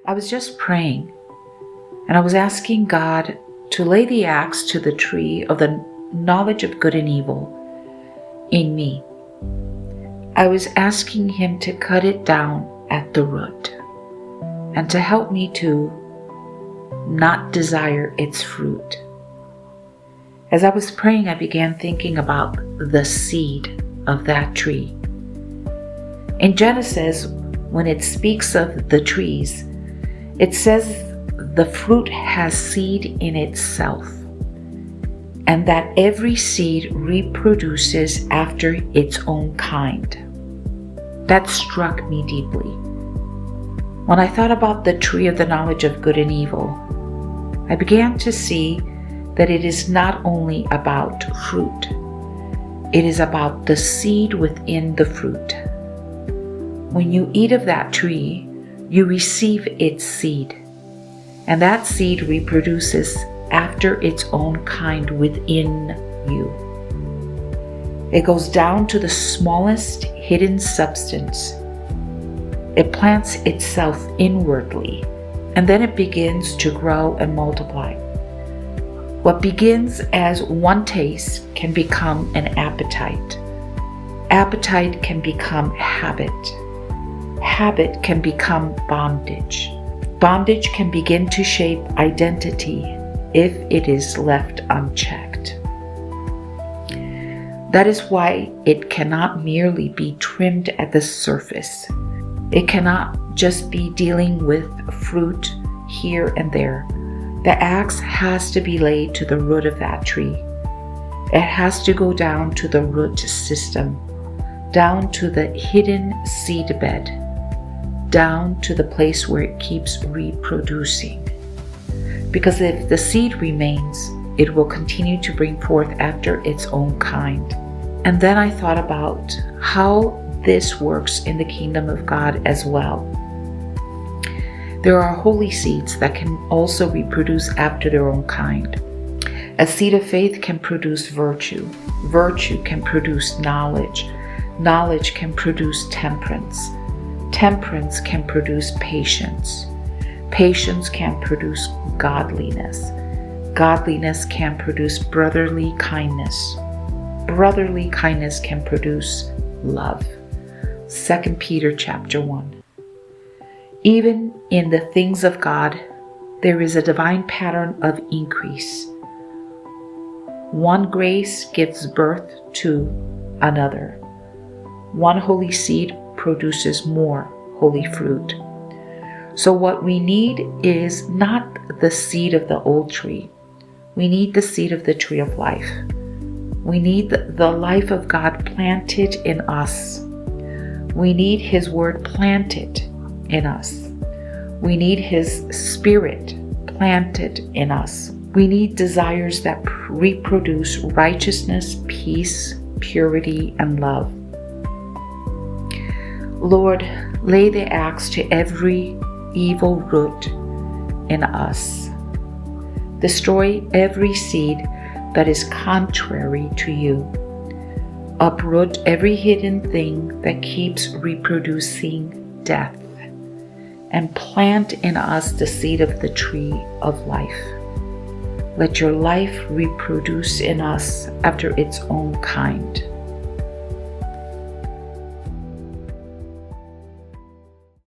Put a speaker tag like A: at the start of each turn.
A: I was just praying, and I was asking God to lay the axe to the tree of the knowledge of good and evil in me. I was asking Him to cut it down at the root and to help me to not desire its fruit. As I was praying, I began thinking about the seed of that tree. In Genesis, when it speaks of the trees, it says the fruit has seed in itself, and that every seed reproduces after its own kind. That struck me deeply. When I thought about the tree of the knowledge of good and evil, I began to see that it is not only about fruit, it is about the seed within the fruit. When you eat of that tree, you receive its seed, and that seed reproduces after its own kind within you. It goes down to the smallest hidden substance. It plants itself inwardly, and then it begins to grow and multiply. What begins as one taste can become an appetite. Appetite can become habit. Habit can become bondage. Bondage can begin to shape identity if it is left unchecked. That is why it cannot merely be trimmed at the surface. It cannot just be dealing with fruit here and there. The axe has to be laid to the root of that tree. It has to go down to the root system, down to the hidden seed bed, down to the place where it keeps reproducing. Because if the seed remains, it will continue to bring forth after its own kind. And then I thought about how this works in the kingdom of God as well. There are holy seeds that can also reproduce after their own kind. A seed of faith can produce virtue. Virtue can produce knowledge. Knowledge can produce temperance. Temperance can produce patience. Patience can produce godliness. Godliness can produce brotherly kindness. Brotherly kindness can produce love. 2 Peter chapter 1. Even in the things of God, there is a divine pattern of increase. One grace gives birth to another. One holy seed produces more holy fruit. So what we need is not the seed of the old tree. We need the seed of the tree of life. We need the life of God planted in us. We need His word planted in us. We need His Spirit planted in us. We need desires that reproduce righteousness, peace, purity, and love. Lord, lay the axe to every evil root in us. Destroy every seed that is contrary to you. Uproot every hidden thing that keeps reproducing death, and plant in us the seed of the tree of life. Let your life reproduce in us after its own kind.